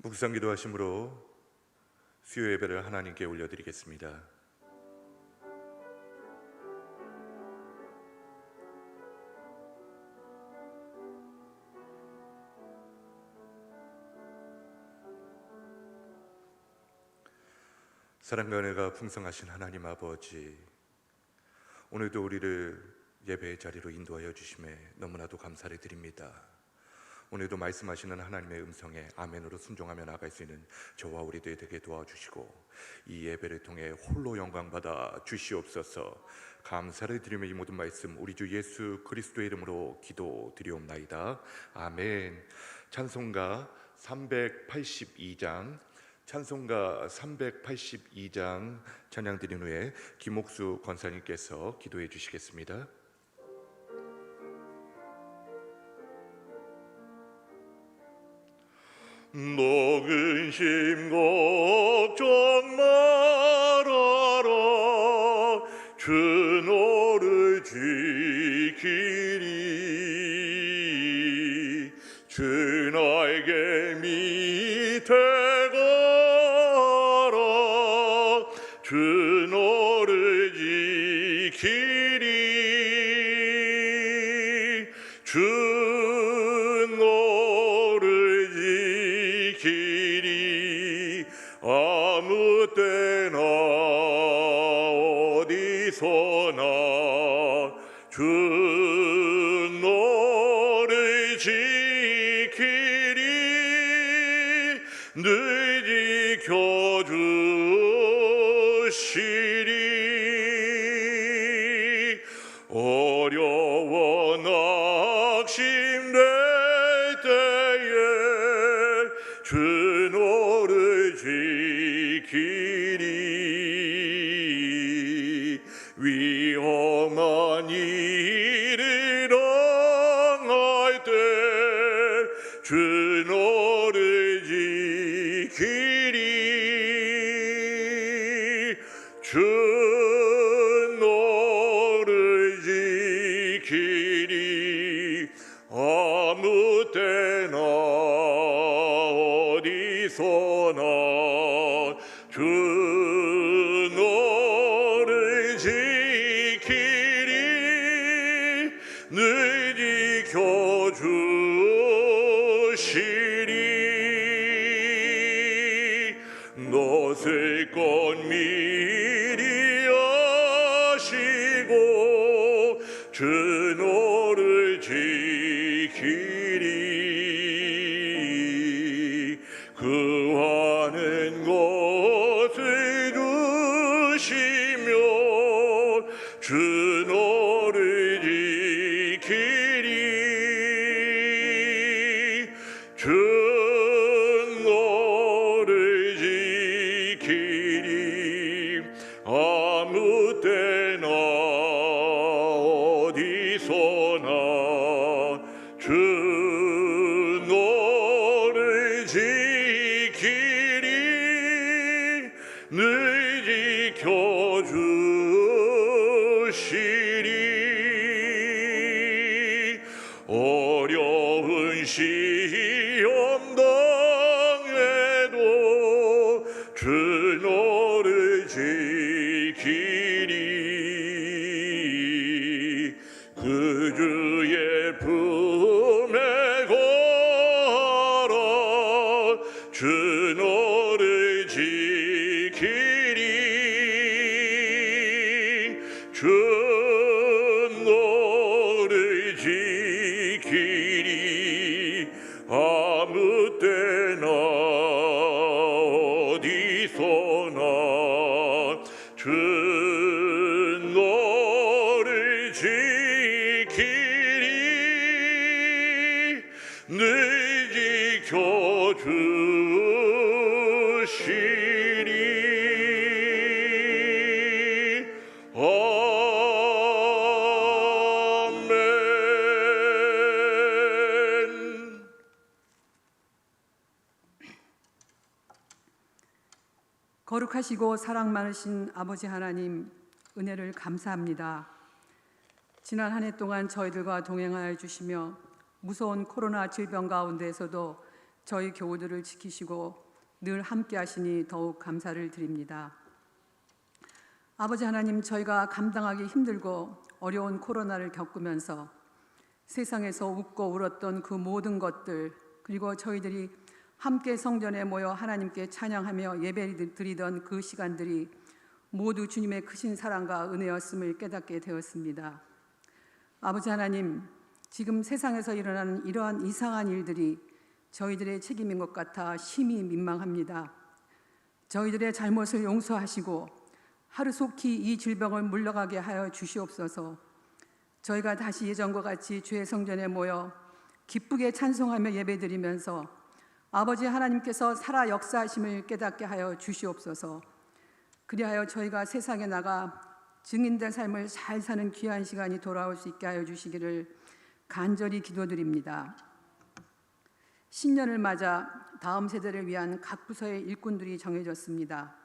묵상 기도하심으로 수요 예배를 하나님께 올려드리겠습니다. 사랑과 은혜가 풍성하신 하나님 아버지, 오늘도 우리를 예배의 자리로 인도하여 주심에 너무나도 감사를 드립니다. 오늘도 말씀하시는 하나님의 음성에 아멘으로 순종하며 나아갈 수 있는 저와 우리들 되게 도와주시고, 이 예배를 통해 홀로 영광받아 주시옵소서. 감사를 드리며 이 모든 말씀 우리 주 예수 그리스도의 이름으로 기도드리옵나이다. 아멘. 찬송가 382장 찬송가 382장 찬양 드린 후에 김옥수 권사님께서 기도해 주시겠습니다. 너 근심 걱정 말아라. 주 너를 지키리. 주 날개 밑에 가라. 주 너를 지키리. 주 아무 때나 어디서나 주 너를 지키리. 늘 지켜주시리. 어려워 낙심될 때에 주 너를 지키리. 위험한 일을 당할 때 주 너를 지키리. 주 너를 지키리. 아무 때나 어디서나 주 너를 지키리. 늘 지켜주시리. 너을 것 미리 아시고 주 너를 지키리. 구하는 것을 주시며 주 너를 지키리. 주 너를 지키리. 아무 때나 어디서나 주 너를 지키리. 늘 지켜주시리. 어려운 시험 당해도 주 너를 지키리. 그 주의 품에 거하라. 주 너를 지키리. 주 너를 지키리. 아무 때나 어디서나 주 너를 지키리. 늘 지켜주시리. 아멘. 거룩하시고 사랑 많으신 아버지 하나님, 은혜를 감사합니다. 지난 한 해 동안 저희들과 동행하여 주시며 무서운 코로나 질병 가운데에서도 저희 교우들을 지키시고 늘 함께 하시니 더욱 감사를 드립니다. 아버지 하나님, 저희가 감당하기 힘들고 어려운 코로나를 겪으면서 세상에서 웃고 울었던 그 모든 것들, 그리고 저희들이 함께 성전에 모여 하나님께 찬양하며 예배드리던 그 시간들이 모두 주님의 크신 사랑과 은혜였음을 깨닫게 되었습니다. 아버지 하나님, 지금 세상에서 일어나는 이러한 이상한 일들이 저희들의 책임인 것 같아 심히 민망합니다. 저희들의 잘못을 용서하시고 하루속히 이 질병을 물러가게 하여 주시옵소서. 저희가 다시 예전과 같이 주의 성전에 모여 기쁘게 찬송하며 예배드리면서 아버지 하나님께서 살아 역사하심을 깨닫게 하여 주시옵소서. 그리하여 저희가 세상에 나가 증인된 삶을 잘 사는 귀한 시간이 돌아올 수 있게 하여 주시기를 간절히 기도드립니다. 신년을 맞아 다음 세대를 위한 각 부서의 일꾼들이 정해졌습니다.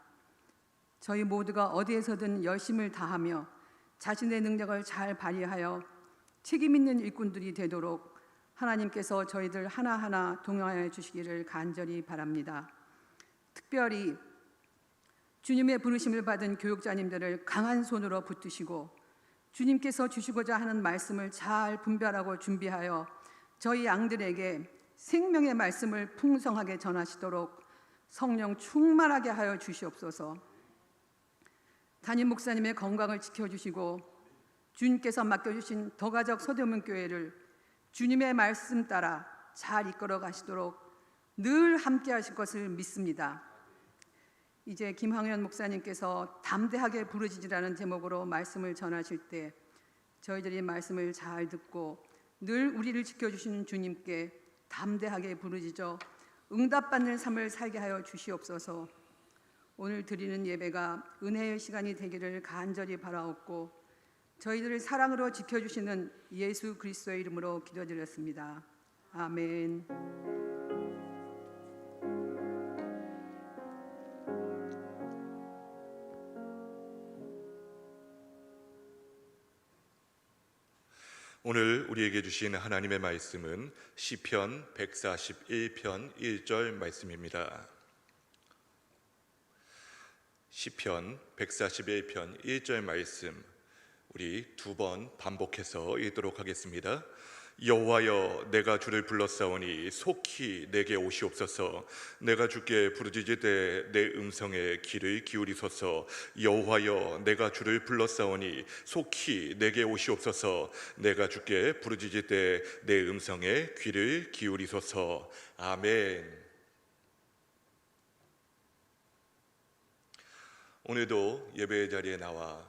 저희 모두가 어디에서든 열심을 다하며 자신의 능력을 잘 발휘하여 책임 있는 일꾼들이 되도록 하나님께서 저희들 하나하나 동행하여 주시기를 간절히 바랍니다. 특별히 주님의 부르심을 받은 교육자님들을 강한 손으로 붙드시고 주님께서 주시고자 하는 말씀을 잘 분별하고 준비하여 저희 양들에게 생명의 말씀을 풍성하게 전하시도록 성령 충만하게 하여 주시옵소서. 담임 목사님의 건강을 지켜주시고 주님께서 맡겨주신 더가적 서대문교회를 주님의 말씀 따라 잘 이끌어 가시도록 늘 함께 하실 것을 믿습니다. 이제 김황현 목사님께서 담대하게 부르짖으라는 제목으로 말씀을 전하실 때 저희들이 말씀을 잘 듣고 늘 우리를 지켜주시는 주님께 담대하게 부르짖어 응답받는 삶을 살게 하여 주시옵소서. 오늘 드리는 예배가 은혜의 시간이 되기를 간절히 바라옵고 저희들을 사랑으로 지켜주시는 예수 그리스도의 이름으로 기도드렸습니다. 아멘. 오늘 우리에게 주신 하나님의 말씀은 시편 141편 1절 말씀입니다. 시편 141편 1절 말씀 우리 두 번 반복해서 읽도록 하겠습니다. 여호와여, 내가 주를 불렀사오니 속히 내게 오시옵소서. 내가 주께 부르짖으되 내 음성에 귀를 기울이소서. 여호와여, 내가 주를 불렀사오니 속히 내게 오시옵소서. 내가 주께 부르짖으되 내 음성에 귀를 기울이소서. 아멘. 오늘도 예배의 자리에 나와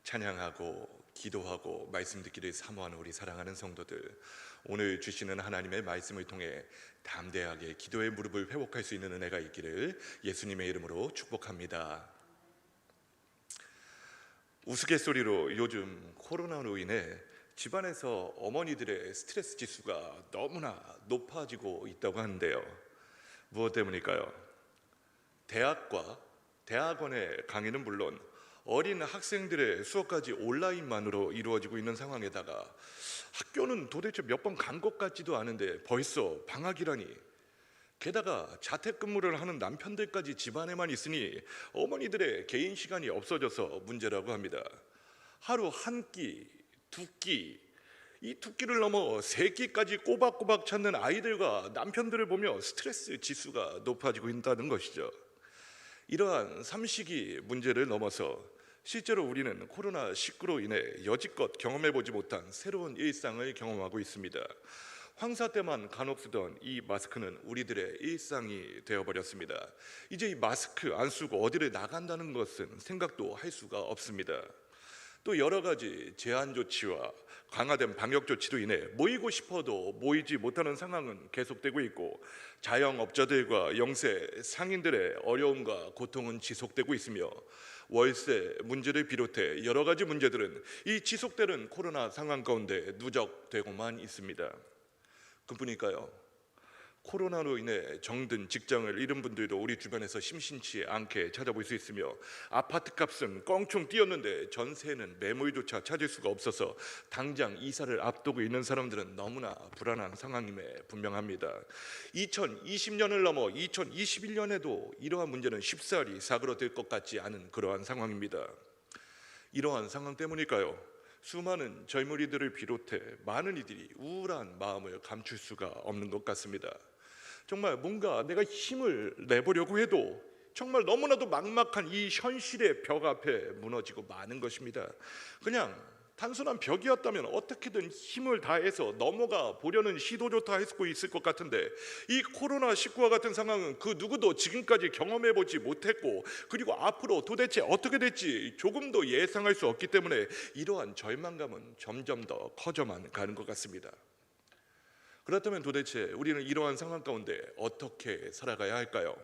찬양하고 기도하고 말씀 듣기를 사모하는 우리 사랑하는 성도들, 오늘 주시는 하나님의 말씀을 통해 담대하게 기도의 무릎을 회복할 수 있는 은혜가 있기를 예수님의 이름으로 축복합니다. 우스갯소리로 요즘 코로나로 인해 집안에서 어머니들의 스트레스 지수가 너무나 높아지고 있다고 하는데요. 무엇 때문일까요? 대학과 대학원의 강의는 물론 어린 학생들의 수업까지 온라인만으로 이루어지고 있는 상황에다가 학교는 도대체 몇 번 간 것 같지도 않은데 벌써 방학이라니, 게다가 자택근무를 하는 남편들까지 집안에만 있으니 어머니들의 개인 시간이 없어져서 문제라고 합니다. 하루 한 끼, 두 끼, 이 두 끼를 넘어 세 끼까지 꼬박꼬박 찾는 아이들과 남편들을 보며 스트레스 지수가 높아지고 있다는 것이죠. 이러한 삼시기 문제를 넘어서 실제로 우리는 코로나19로 인해 여지껏 경험해보지 못한 새로운 일상을 경험하고 있습니다. 황사 때만 간혹 쓰던 이 마스크는 우리들의 일상이 되어버렸습니다. 이제 이 마스크 안 쓰고 어디를 나간다는 것은 생각도 할 수가 없습니다. 또 여러 가지 제한 조치와 강화된 방역 조치로 인해 모이고 싶어도 모이지 못하는 상황은 계속되고 있고, 자영업자들과 영세 상인들의 어려움과 고통은 지속되고 있으며, 월세 문제를 비롯해 여러 가지 문제들은 이 지속되는 코로나 상황 가운데 누적되고만 있습니다. 그뿐일까요? 코로나로 인해 정든 직장을 잃은 분들도 우리 주변에서 심심치 않게 찾아볼 수 있으며, 아파트 값은 껑충 뛰었는데 전세는 매물조차 찾을 수가 없어서 당장 이사를 앞두고 있는 사람들은 너무나 불안한 상황임에 분명합니다. 2020년을 넘어 2021년에도 이러한 문제는 쉽사리 사그러들 것 같지 않은 그러한 상황입니다. 이러한 상황 때문일까요? 수많은 젊은이들을 비롯해 많은 이들이 우울한 마음을 감출 수가 없는 것 같습니다. 정말 뭔가 내가 힘을 내보려고 해도 정말 너무나도 막막한 이 현실의 벽 앞에 무너지고 마는 것입니다. 그냥 단순한 벽이었다면 어떻게든 힘을 다해서 넘어가 보려는 시도조차 할 수 있을 것 같은데, 이 코로나19와 같은 상황은 그 누구도 지금까지 경험해보지 못했고, 그리고 앞으로 도대체 어떻게 될지 조금도 예상할 수 없기 때문에 이러한 절망감은 점점 더 커져만 가는 것 같습니다. 그렇다면 도대체 우리는 이러한 상황 가운데 어떻게 살아가야 할까요?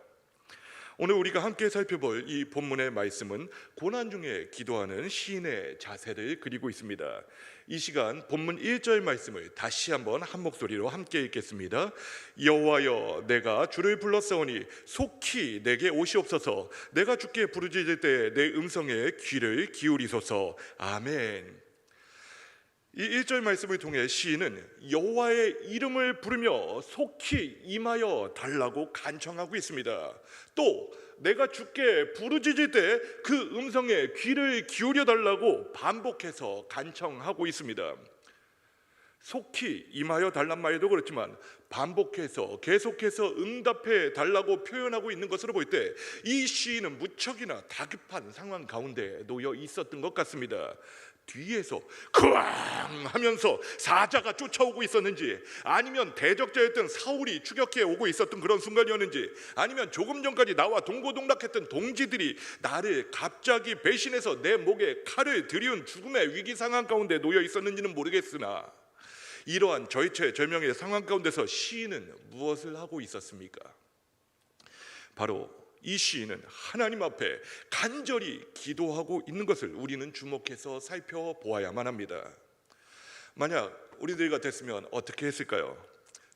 오늘 우리가 함께 살펴볼 이 본문의 말씀은 고난 중에 기도하는 시인의 자세를 그리고 있습니다. 이 시간 본문 1절 말씀을 다시 한번 한 목소리로 함께 읽겠습니다. 여호와여, 내가 주를 불렀사오니 속히 내게 오시옵소서. 내가 주께 부르짖을 때 내 음성에 귀를 기울이소서. 아멘. 이 1절 말씀을 통해 시인은 여호와의 이름을 부르며 속히 임하여 달라고 간청하고 있습니다. 또 내가 주께 부르짖을 때 그 음성에 귀를 기울여 달라고 반복해서 간청하고 있습니다. 속히 임하여 달란 말도 그렇지만 반복해서 계속해서 응답해 달라고 표현하고 있는 것으로 볼 때 이 시인은 무척이나 다급한 상황 가운데 놓여 있었던 것 같습니다. 뒤에서 크왕 하면서 사자가 쫓아오고 있었는지, 아니면 대적자였던 사울이 추격해 오고 있었던 그런 순간이었는지, 아니면 조금 전까지 나와 동고동락했던 동지들이 나를 갑자기 배신해서 내 목에 칼을 들이운 죽음의 위기 상황 가운데 놓여 있었는지는 모르겠으나, 이러한 절체절명의 상황 가운데서 시인은 무엇을 하고 있었습니까? 바로 이 시인은 하나님 앞에 간절히 기도하고 있는 것을 우리는 주목해서 살펴보아야만 합니다. 만약 우리들 같았으면 어떻게 했을까요?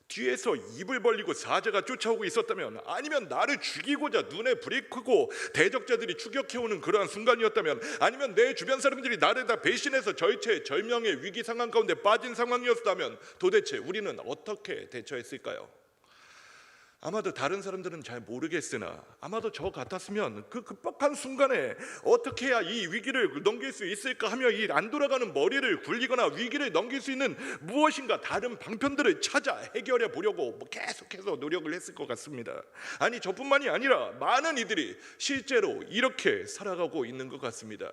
뒤에서 입을 벌리고 사자가 쫓아오고 있었다면, 아니면 나를 죽이고자 눈에 불이 켜고 대적자들이 추격해오는 그러한 순간이었다면, 아니면 내 주변 사람들이 나를 다 배신해서 절체절명의 위기 상황 가운데 빠진 상황이었다면 도대체 우리는 어떻게 대처했을까요? 아마도 다른 사람들은 잘 모르겠으나 아마도 저 같았으면 그 급박한 순간에 어떻게 해야 이 위기를 넘길 수 있을까 하며 이 안 돌아가는 머리를 굴리거나 위기를 넘길 수 있는 무엇인가 다른 방편들을 찾아 해결해 보려고 계속해서 노력을 했을 것 같습니다. 아니, 저뿐만이 아니라 많은 이들이 실제로 이렇게 살아가고 있는 것 같습니다.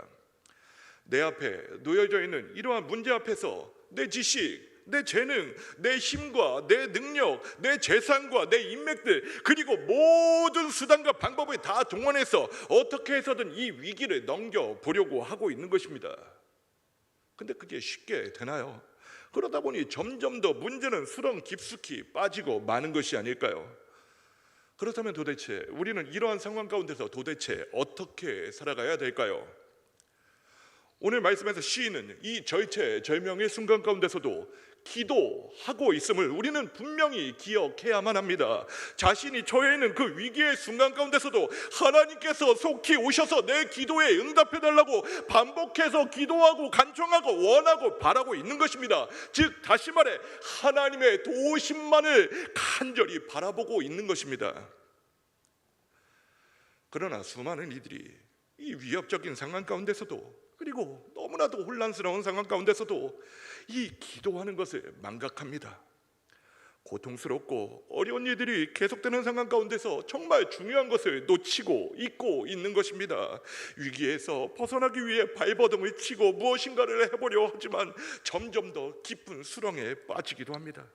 내 앞에 놓여져 있는 이러한 문제 앞에서 내 지식, 내 재능, 내 힘과 내 능력, 내 재산과 내 인맥들, 그리고 모든 수단과 방법을 다 동원해서 어떻게 해서든 이 위기를 넘겨보려고 하고 있는 것입니다. 근데 그게 쉽게 되나요? 그러다 보니 점점 더 문제는 수렁 깊숙이 빠지고 마는 것이 아닐까요? 그렇다면 도대체 우리는 이러한 상황 가운데서 도대체 어떻게 살아가야 될까요? 오늘 말씀에서 시인은 이 절체절명의 순간 가운데서도 기도하고 있음을 우리는 분명히 기억해야만 합니다. 자신이 처해 있는 그 위기의 순간 가운데서도 하나님께서 속히 오셔서 내 기도에 응답해달라고 반복해서 기도하고 간청하고 원하고 바라고 있는 것입니다. 즉 다시 말해 하나님의 도우심만을 간절히 바라보고 있는 것입니다. 그러나 수많은 이들이 이 위협적인 상황 가운데서도, 그리고 너무나도 혼란스러운 상황 가운데서도 이 기도하는 것을 망각합니다. 고통스럽고 어려운 일들이 계속되는 상황 가운데서 정말 중요한 것을 놓치고 잊고 있는 것입니다. 위기에서 벗어나기 위해 발버둥을 치고 무엇인가를 해보려 하지만 점점 더 깊은 수렁에 빠지기도 합니다.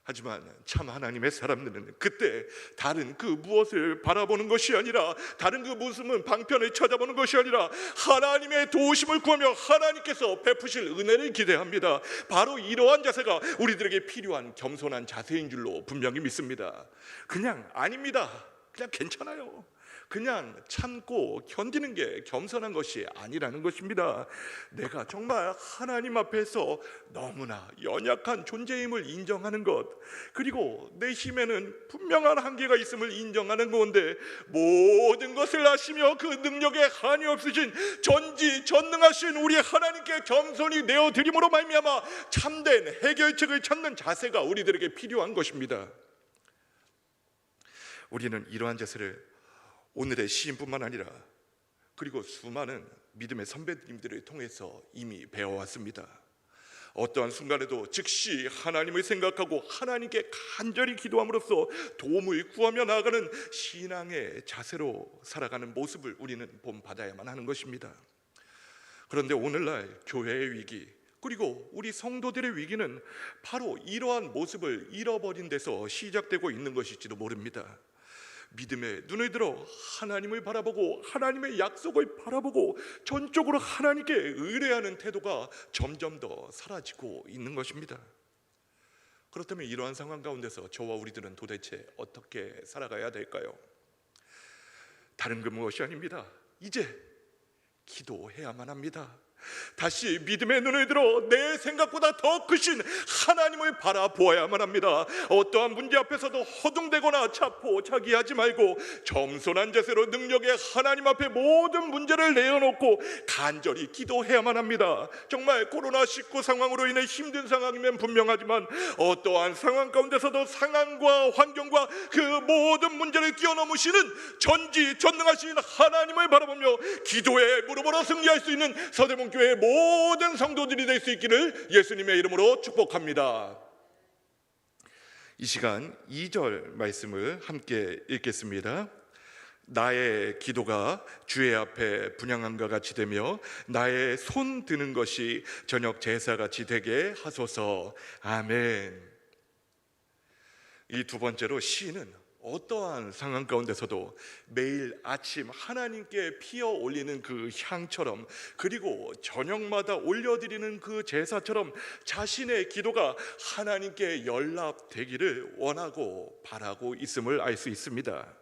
하지만 참 하나님의 사람들은 그때 다른 그 무엇을 바라보는 것이 아니라, 다른 그 무슨 방편을 찾아보는 것이 아니라 하나님의 도우심을 구하며 하나님께서 베푸실 은혜를 기대합니다. 바로 이러한 자세가 우리들에게 필요한 겸손한 자세인 줄로 분명히 믿습니다. 그냥 아닙니다, 그냥 괜찮아요, 그냥 참고 견디는 게 겸손한 것이 아니라는 것입니다. 내가 정말 하나님 앞에서 너무나 연약한 존재임을 인정하는 것, 그리고 내 힘에는 분명한 한계가 있음을 인정하는 건데, 모든 것을 아시며 그 능력에 한이 없으신 전지전능하신 우리 하나님께 겸손히 내어드림으로 말미암아 참된 해결책을 찾는 자세가 우리들에게 필요한 것입니다. 우리는 이러한 자세를 오늘의 시인뿐만 아니라 그리고 수많은 믿음의 선배님들을 통해서 이미 배워왔습니다. 어떠한 순간에도 즉시 하나님을 생각하고 하나님께 간절히 기도함으로써 도움을 구하며 나아가는 신앙의 자세로 살아가는 모습을 우리는 본받아야만 하는 것입니다. 그런데 오늘날 교회의 위기, 그리고 우리 성도들의 위기는 바로 이러한 모습을 잃어버린 데서 시작되고 있는 것일지도 모릅니다. 믿음의 눈을 들어 하나님을 바라보고 하나님의 약속을 바라보고 전적으로 하나님께 의뢰하는 태도가 점점 더 사라지고 있는 것입니다. 그렇다면 이러한 상황 가운데서 저와 우리들은 도대체 어떻게 살아가야 될까요? 다른 그 무엇이 아닙니다. 이제 기도해야만 합니다. 다시 믿음의 눈을 들어 내 생각보다 더 크신 하나님을 바라보아야만 합니다. 어떠한 문제 앞에서도 허둥대거나 자포자기하지 말고 겸손한 자세로 능력의 하나님 앞에 모든 문제를 내어놓고 간절히 기도해야만 합니다. 정말 코로나19 상황으로 인해 힘든 상황이면 분명하지만 어떠한 상황 가운데서도 상황과 환경과 그 모든 문제를 뛰어넘으시는 전지전능하신 하나님을 바라보며 기도의 무릎으로 승리할 수 있는 서대문 교회의 모든 성도들이 될 수 있기를 예수님의 이름으로 축복합니다. 이 시간 2절 말씀을 함께 읽겠습니다. 나의 기도가 주의 앞에 분향함과 같이 되며 나의 손 드는 것이 저녁 제사같이 되게 하소서. 아멘. 이 두 번째로 시인은 어떠한 상황 가운데서도 매일 아침 하나님께 피어 올리는 그 향처럼, 그리고 저녁마다 올려드리는 그 제사처럼 자신의 기도가 하나님께 연락되기를 원하고 바라고 있음을 알 수 있습니다.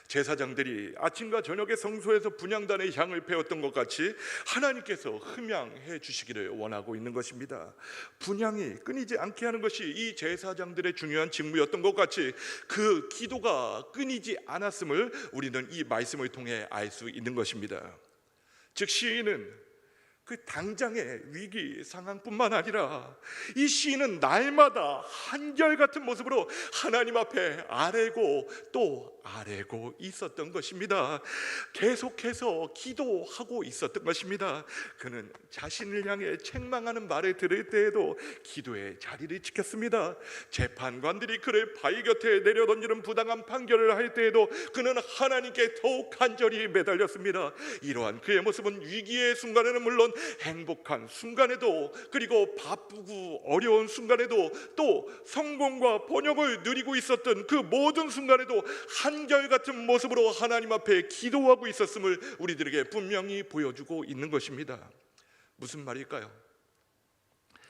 제사장들이 아침과 저녁에 성소에서 분향단의 향을 배웠던 것 같이 하나님께서 흠양해 주시기를 원하고 있는 것입니다. 분향이 끊이지 않게 하는 것이 이 제사장들의 중요한 직무였던 것 같이 그 기도가 끊이지 않았음을 우리는 이 말씀을 통해 알 수 있는 것입니다. 즉 시인은 그 당장의 위기 상황뿐만 아니라 이 시인은 날마다 한결같은 모습으로 하나님 앞에 아뢰고 또 아뢰고 있었던 것입니다. 계속해서 기도하고 있었던 것입니다. 그는 자신을 향해 책망하는 말을 들을 때에도 기도의 자리를 지켰습니다. 재판관들이 그를 바위 곁에 내려던지는 부당한 판결을 할 때에도 그는 하나님께 더욱 간절히 매달렸습니다. 이러한 그의 모습은 위기의 순간에는 물론 행복한 순간에도, 그리고 바쁘고 어려운 순간에도, 또 성공과 번영을 누리고 있었던 그 모든 순간에도 한결같은 모습으로 하나님 앞에 기도하고 있었음을 우리들에게 분명히 보여주고 있는 것입니다. 무슨 말일까요?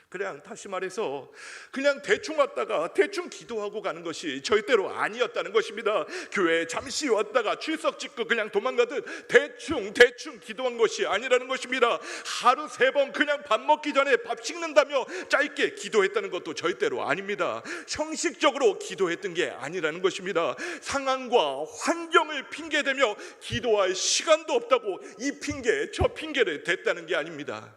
그냥 다시 말해서 그냥 대충 왔다가 대충 기도하고 가는 것이 절대로 아니었다는 것입니다. 교회에 잠시 왔다가 출석 찍고 그냥 도망가듯 대충 기도한 것이 아니라는 것입니다. 하루 3번 그냥 밥 먹기 전에 밥 식는다며 짧게 기도했다는 것도 절대로 아닙니다. 형식적으로 기도했던 게 아니라는 것입니다. 상황과 환경을 핑계대며 기도할 시간도 없다고 이 핑계 저 핑계를 댔다는 게 아닙니다.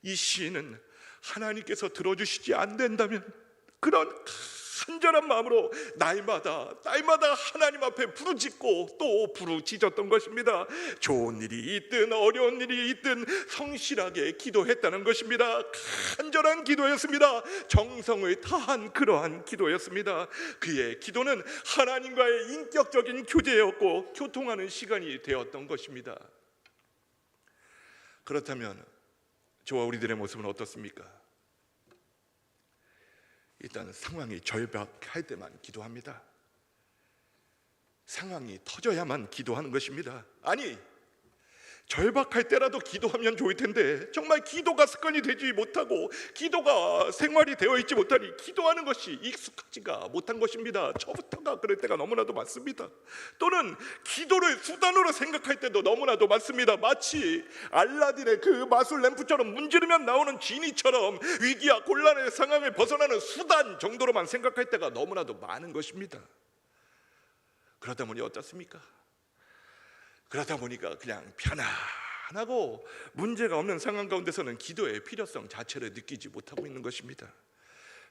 이 시인은 하나님께서 들어주시지 않는다면 그런 간절한 마음으로 날마다 하나님 앞에 부르짖고 또 부르짖었던 것입니다. 좋은 일이 있든 어려운 일이 있든 성실하게 기도했다는 것입니다. 간절한 기도였습니다. 정성을 다한 그러한 기도였습니다. 그의 기도는 하나님과의 인격적인 교제였고 교통하는 시간이 되었던 것입니다. 그렇다면 저와 우리들의 모습은 어떻습니까? 일단 상황이 절박할 때만 기도합니다. 상황이 터져야만 기도하는 것입니다. 아니, 절박할 때라도 기도하면 좋을 텐데 정말 기도가 습관이 되지 못하고 기도가 생활이 되어 있지 못하니 기도하는 것이 익숙하지가 못한 것입니다. 저부터가 그럴 때가 너무나도 많습니다. 또는 기도를 수단으로 생각할 때도 너무나도 많습니다. 마치 알라딘의 그 마술 램프처럼 문지르면 나오는 지니처럼 위기와 곤란의 상황을 벗어나는 수단 정도로만 생각할 때가 너무나도 많은 것입니다. 그러다 보니 어떻습니까? 그러다 보니까 그냥 편안하고 문제가 없는 상황 가운데서는 기도의 필요성 자체를 느끼지 못하고 있는 것입니다.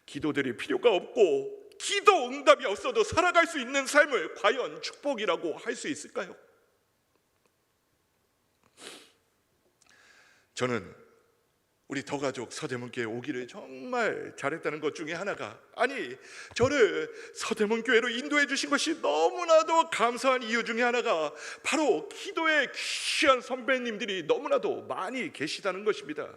기도드릴 필요가 없고 기도 응답이 없어도 살아갈 수 있는 삶을 과연 축복이라고 할 수 있을까요? 저는 우리 더가족 서대문교회 오기를 정말 잘했다는 것 중에 하나가, 아니 저를 서대문교회로 인도해 주신 것이 너무나도 감사한 이유 중에 하나가 바로 기도의 귀한 선배님들이 너무나도 많이 계시다는 것입니다.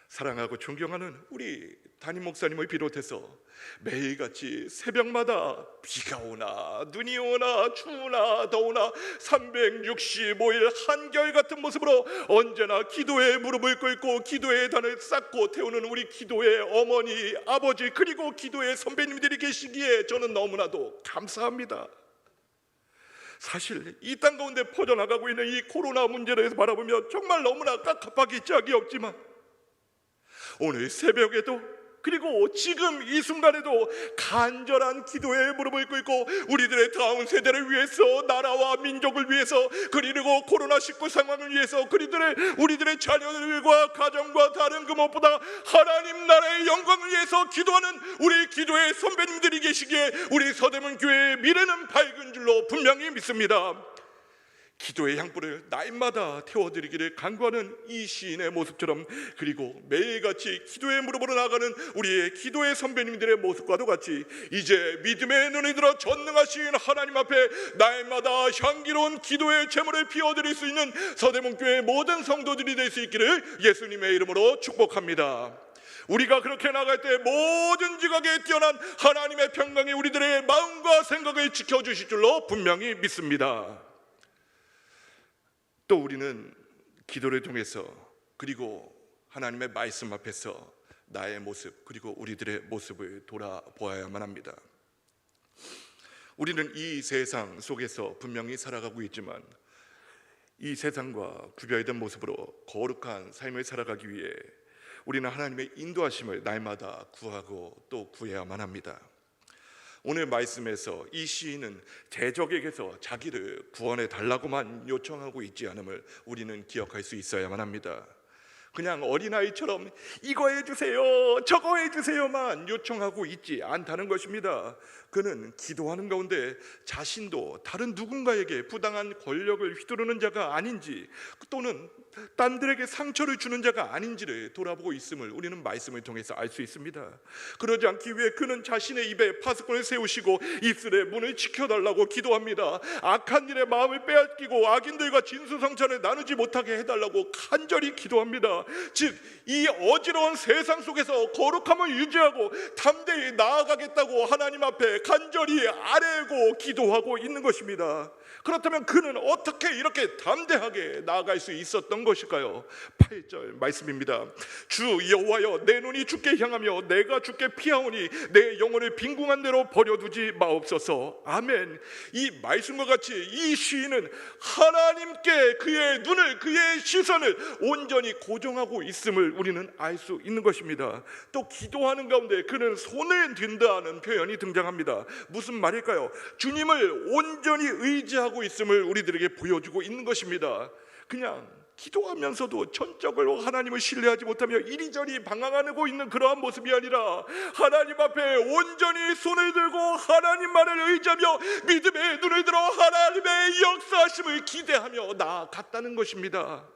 사랑하고 존경하는 우리 담임 목사님을 비롯해서 매일같이 새벽마다 비가 오나 눈이 오나 추우나 더우나 365일 한결같은 모습으로 언제나 기도에 무릎을 꿇고 기도의 단을 쌓고 태우는 우리 기도의 어머니, 아버지, 그리고 기도의 선배님들이 계시기에 저는 너무나도 감사합니다. 사실 이 땅 가운데 퍼져나가고 있는 이 코로나 문제를 바라보면 정말 너무나 깝깝하기 짝이 없지만 오늘 새벽에도 그리고 지금 이 순간에도 간절한 기도에 무릎을 꿇고 우리들의 다음 세대를 위해서, 나라와 민족을 위해서, 그리고 코로나19 상황을 위해서, 우리들의 자녀들과 가정과 다른 그 무엇보다 하나님 나라의 영광을 위해서 기도하는 우리 기도의 선배님들이 계시기에 우리 서대문교회의 미래는 밝은 줄로 분명히 믿습니다. 기도의 향불을 날마다 태워드리기를 간구하는 이 시인의 모습처럼, 그리고 매일같이 기도의 무릎으로 나가는 우리의 기도의 선배님들의 모습과도 같이 이제 믿음의 눈이 들어 전능하신 하나님 앞에 날마다 향기로운 기도의 제물을 피워드릴 수 있는 서대문교회 모든 성도들이 될 수 있기를 예수님의 이름으로 축복합니다. 우리가 그렇게 나갈 때 모든 지각에 뛰어난 하나님의 평강이 우리들의 마음과 생각을 지켜주실 줄로 분명히 믿습니다. 또 우리는 기도를 통해서 그리고 하나님의 말씀 앞에서 나의 모습 그리고 우리들의 모습을 돌아보아야만 합니다. 우리는 이 세상 속에서 분명히 살아가고 있지만 이 세상과 구별된 모습으로 거룩한 삶을 살아가기 위해 우리는 하나님의 인도하심을 날마다 구하고 또 구해야만 합니다. 오늘 말씀에서 이 시인은 대적에게서 자기를 구원해 달라고만 요청하고 있지 않음을 우리는 기억할 수 있어야만 합니다. 그냥 어린아이처럼 이거 해주세요 저거 해주세요만 요청하고 있지 않다는 것입니다. 그는 기도하는 가운데 자신도 다른 누군가에게 부당한 권력을 휘두르는 자가 아닌지, 또는 딴들에게 상처를 주는 자가 아닌지를 돌아보고 있음을 우리는 말씀을 통해서 알 수 있습니다. 그러지 않기 위해 그는 자신의 입에 파수꾼을 세우시고 입술의 문을 지켜달라고 기도합니다. 악한 일에 마음을 빼앗기고 악인들과 진수성찬을 나누지 못하게 해달라고 간절히 기도합니다. 즉 이 어지러운 세상 속에서 거룩함을 유지하고 담대히 나아가겠다고 하나님 앞에 간절히 아뢰고 기도하고 있는 것입니다. 그렇다면 그는 어떻게 이렇게 담대하게 나아갈 수 있었던 것일까요? 8절 말씀입니다. 주 여호와여, 내 눈이 주께 향하며 내가 주께 피하오니 내 영혼을 빈궁한 대로 버려두지 마옵소서. 아멘. 이 말씀과 같이 이 시인은 하나님께 그의 눈을, 그의 시선을 온전히 고정하고 있음을 우리는 알 수 있는 것입니다. 또 기도하는 가운데 그는 손을 든다는 표현이 등장합니다. 무슨 말일까요? 주님을 온전히 의지하고 있음을 우리들에게 보여주고 있는 것입니다. 그냥 기도하면서도 전적으로 하나님을 신뢰하지 못하며 이리저리 방황하고 있는 그러한 모습이 아니라 하나님 앞에 온전히 손을 들고 하나님만을 의지하며 믿음의 눈을 들어 하나님의 역사하심을 기대하며 나아갔다는 것입니다.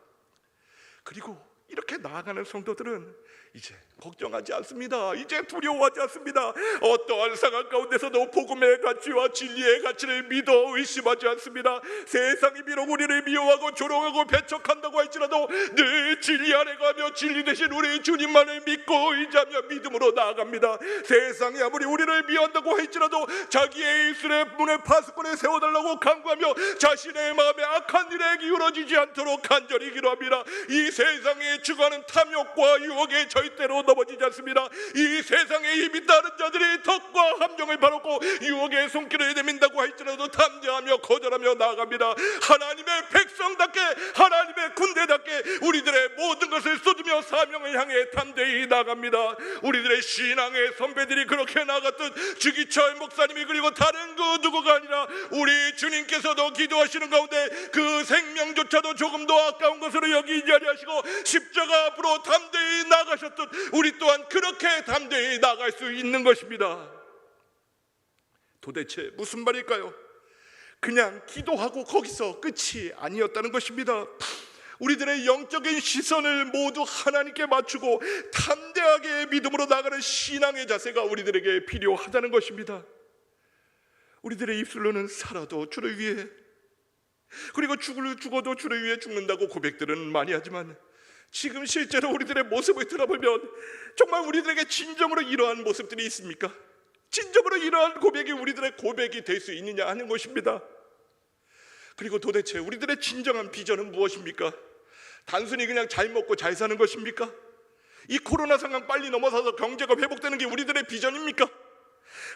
그리고 이렇게 나아가는 성도들은 이제 걱정하지 않습니다. 이제 두려워하지 않습니다. 어떠한 상황 가운데서도 복음의 가치와 진리의 가치를 믿어 의심하지 않습니다. 세상이 비록 우리를 미워하고 조롱하고 배척한다고 할지라도 늘 진리 안에 가며 진리 대신 우리 주님만을 믿고 의지하며 믿음으로 나아갑니다. 세상이 아무리 우리를 미워한다고 할지라도 자기의 입술의 문에 파수꾼을 세워달라고 간구하며 자신의 마음에 악한 일에 기울어지지 않도록 간절히 기도합니다. 이 세상에 추구하는 탐욕과 유혹에 절대로 넘어지지 않습니다. 이 세상에 힘이 따른 자들이 덕과 함정을 바라고 유혹의 손길을 내민다고 할지라도 담대하며 거절하며 나아갑니다. 하나님의 백성답게 하나님의 군대답게 우리들의 모든 것을 쏟으며 사명을 향해 담대히 나아갑니다. 우리들의 신앙의 선배들이 그렇게 나아갔던 주기철 목사님이 그리고 다른 그 누구가 아니라 우리 주님께서도 기도하시는 가운데 그 생명조차도 조금도 아까운 것으로 여기지 아니하시고 십자가 앞으로 담대히 나아가셨던 우리 또한 그렇게 담대히 나아갈 수 있는 것입니다. 도대체 무슨 말일까요? 그냥 기도하고 거기서 끝이 아니었다는 것입니다. 우리들의 영적인 시선을 모두 하나님께 맞추고 담대하게 믿음으로 나가는 신앙의 자세가 우리들에게 필요하다는 것입니다. 우리들의 입술로는 살아도 주를 위해, 그리고 죽어도 주를 위해 죽는다고 고백들은 많이 하지만 지금 실제로 우리들의 모습을 들어보면 정말 우리들에게 진정으로 이러한 모습들이 있습니까? 진정으로 이러한 고백이 우리들의 고백이 될 수 있느냐 하는 것입니다. 그리고 도대체 우리들의 진정한 비전은 무엇입니까? 단순히 그냥 잘 먹고 잘 사는 것입니까? 이 코로나 상황 빨리 넘어서서 경제가 회복되는 게 우리들의 비전입니까?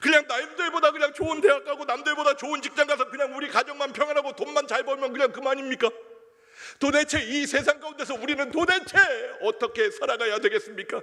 그냥 남들보다 그냥 좋은 대학 가고 남들보다 좋은 직장 가서 그냥 우리 가정만 평안하고 돈만 잘 벌면 그냥 그만입니까? 도대체 이 세상 가운데서 우리는 도대체 어떻게 살아가야 되겠습니까?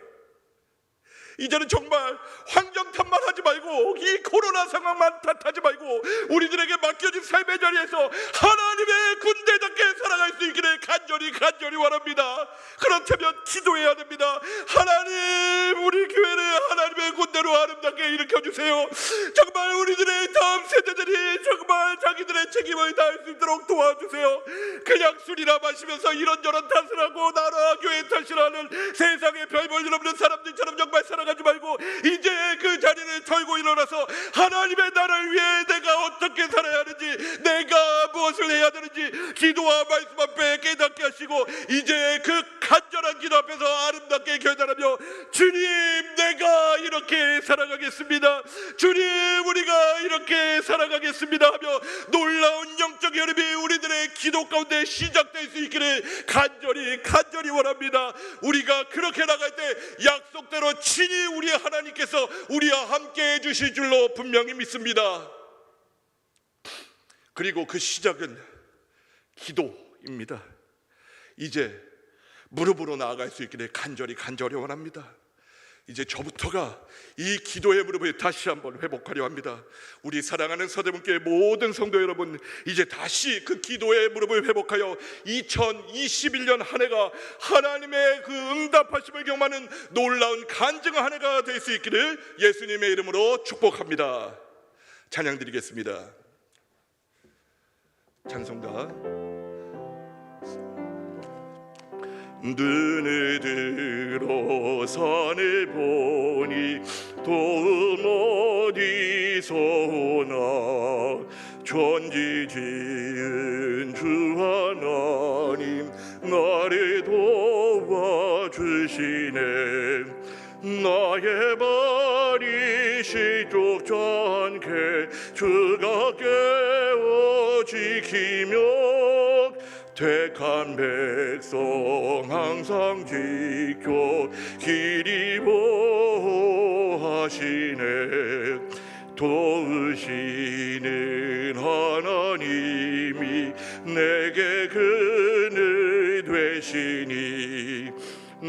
이제는 정말 환경 탓만하지 말고 이 코로나 상황만 탓하지 말고 우리들에게 맡겨진 삶의 자리에서 하나님의 군대답게 살아갈 수 있기를 간절히 원합니다. 그렇다면 기도해야 됩니다. 하나님, 우리 교회를 하나님의 군대로 아름답게 일으켜주세요. 정말 우리들의 다음 세대들이 정말 자기들의 책임을 다할 수 있도록 도와주세요. 그냥 술이나 마시면서 이런저런 탓을 하고 나라 교회 탓을 하는 세상에 별 볼 일 없는 사람들처럼 정말 살아가지 말고 이제 그 자리를 털고 일어나서 하나님의 나라를 위해 내가 어떻게 살아야 하는지, 내가 무엇을 해야 되는지 기도와 말씀 앞에 깨닫게 하시고 이제 그 간절한 기도 앞에서 아름답게 결단하며 주님, 내가 이렇게 살아가겠습니다. 주님, 우리가 이렇게 살아가겠습니다 하며 놀라운 영적 여름이 우리들의 기도 가운데 시작될 수 있기를 간절히 원합니다. 우리가 그렇게 나갈 때 약속대로 친히 우리 하나님께서 우리와 함께 해주실 줄로 분명히 믿습니다. 그리고 그 시작은 기도입니다. 이제 무릎으로 나아갈 수 있기를 간절히 원합니다. 이제 저부터가 이 기도의 무릎을 다시 한번 회복하려 합니다. 우리 사랑하는 서대문교회 모든 성도 여러분, 이제 다시 그 기도의 무릎을 회복하여 2021년 한 해가 하나님의 그 응답하심을 경험하는 놀라운 간증의 한 해가 될 수 있기를 예수님의 이름으로 축복합니다. 찬양 드리겠습니다. 찬송가. 눈을 들어 산을 보니 도움 어디서 오나, 천지 지은 주 하나님 나를 도와주시네. 나의 발이 실족지 않게 주가 깨워 지키며 택한 백성 항상 지켜 길이 보호하시네. 도우시는 하나님이 내게 그늘 되시니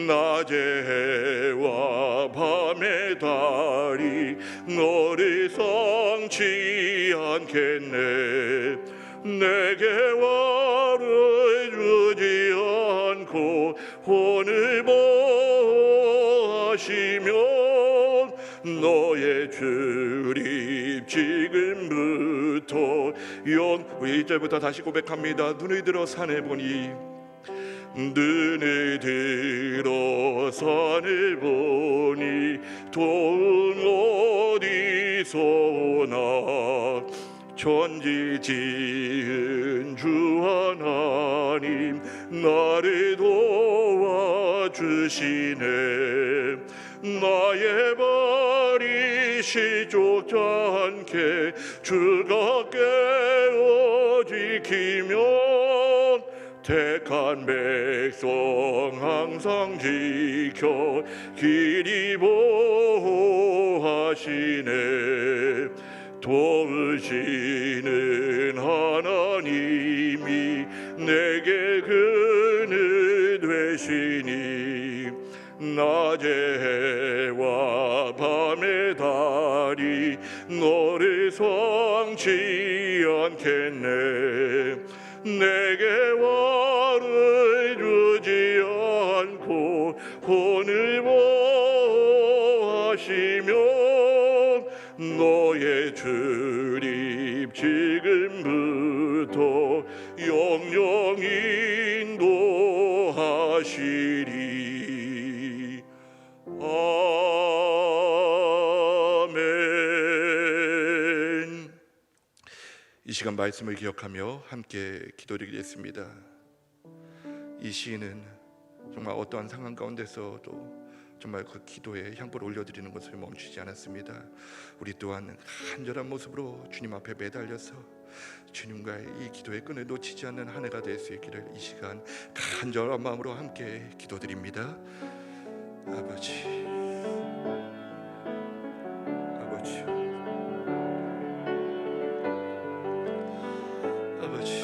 낮의 해와 밤의 달이 너를 성치 않겠네. 내게 와를 주지 않고 혼을 보호하시면 너의 출입 지금부터 1절부터 다시 고백합니다. 눈을 들어 산에 보니 눈을 들어 산을 보니 도움 어디서 오나 천지 지은 주 하나님 나를 도와주시네. 나의 발이 시족지 않게 주가 깨어 지키면 택한 백성 항상 지켜 길이 보호하시네. 도우시는 하나님이 내게 그늘 되시니 낮의 해와 밤의 달이 너를 성치 않겠네. 내게 화를 주지 않고 혼을 보호하시면 너의 출입 지금부터 영영히 인도하시리. 아멘. 이 시간 말씀을 기억하며 함께 기도드리겠습니다. 이 시인은 정말 어떠한 상황 가운데서도 정말 그 기도에 향보를 올려드리는 것을 멈추지 않았습니다. 우리 또한 간절한 모습으로 주님 앞에 매달려서 주님과의 이 기도의 끈을 놓치지 않는 한 해가 될 수 있기를 이 시간 간절한 마음으로 함께 기도드립니다. 아버지, 아버지, 아버지,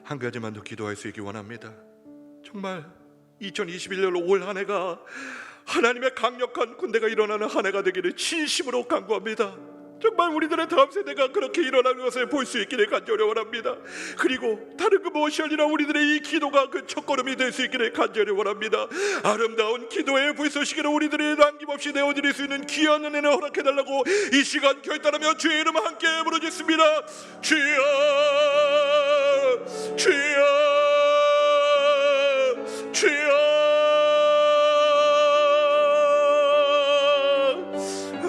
한 가지만 더 기도할 수 있기 원합니다. 정말 2021년 올 한 해가 하나님의 강력한 군대가 일어나는 한 해가 되기를 진심으로 간구합니다. 정말 우리들의 다음 세대가 그렇게 일어나는 것을 볼 수 있기를 간절히 원합니다. 그리고 다른 그 무엇이 아니라 우리들의 이 기도가 그 첫걸음이 될 수 있기를 간절히 원합니다. 아름다운 기도의 불쏘시개를 우리들이 남김없이 내어드릴 수 있는 귀한 은혜를 허락해달라고 이 시간 결단하며 주의 이름 함께 부르짖습니다. 주여, 주여, 주여.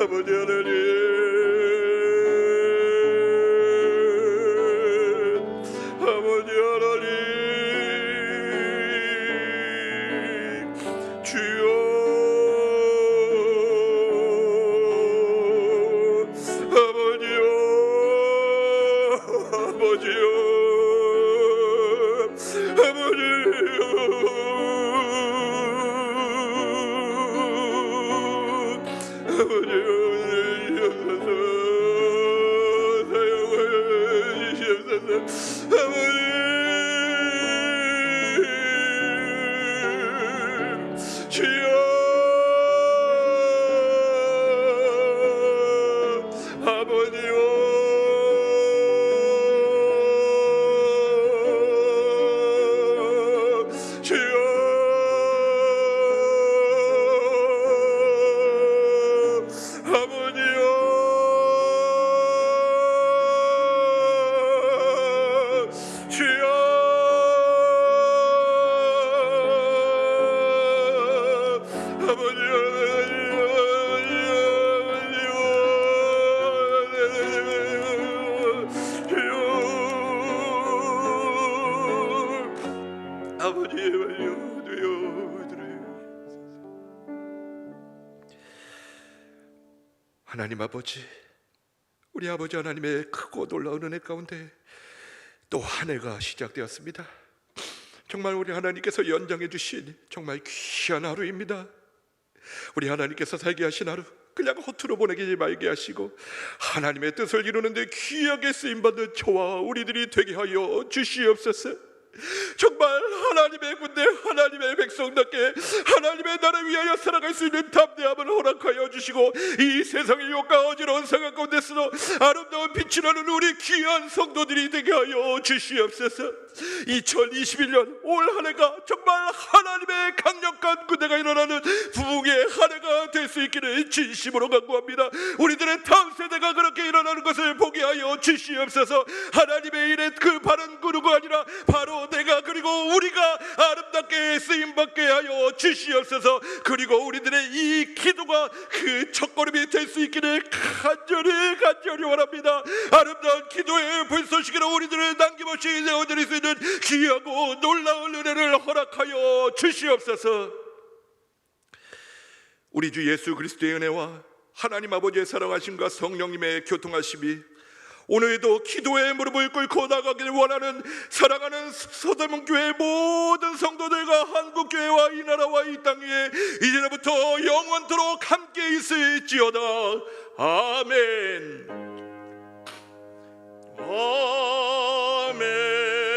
아버지 하나님, 아버지 하나님, 주여, 아버지여, 아버지여, 하나님 아버지, 우리 아버지 하나님의 크고 놀라운 은혜 가운데 또 한 해가 시작되었습니다. 정말 우리 하나님께서 연장해 주신 정말 귀한 하루입니다. 우리 하나님께서 살게 하신 하루 그냥 허투루 보내지 말게 하시고 하나님의 뜻을 이루는데 귀하게 쓰임받는 저와 우리들이 되게 하여 주시옵소서. 정말 하나님의 군대, 하나님의 백성답게 하나님의 나라를 위하여 살아갈 수 있는 담대함을 허락하여 주시고 이 세상의 욕과 어지러운 상황 가운데서도 아름다운 빛이 나는 우리 귀한 성도들이 되게 하여 주시옵소서. 2021년 올 한 해가 정말 하나님의 강력한 군대가 일어나는 부흥의 한 해가 될 수 있기를 진심으로 간구합니다. 우리들의 다음 세대가 그렇게 일어나는 것을 보게 하여 주시옵소서. 하나님의 일에 그 바른 구루가 아니라 바로 내가 그리고 우리가 아름답게 쓰임받게 하여 주시옵소서. 그리고 우리들의 이 기도가 그 첫걸음이 될 수 있기를 간절히 원합니다. 아름다운 기도의 불쏘시기로 우리들을 남김없이 내어드릴 수 있는 귀하고 놀라운 은혜를 허락하여 주시옵소서. 우리 주 예수 그리스도의 은혜와 하나님 아버지의 사랑하심과 성령님의 교통하심이 오늘도 기도의 무릎을 꿇고 나가기를 원하는 사랑하는 서대문교회 모든 성도들과 한국교회와 이 나라와 이 땅 위에 이제부터 영원토록 함께 있을지어다. 아멘. 아멘.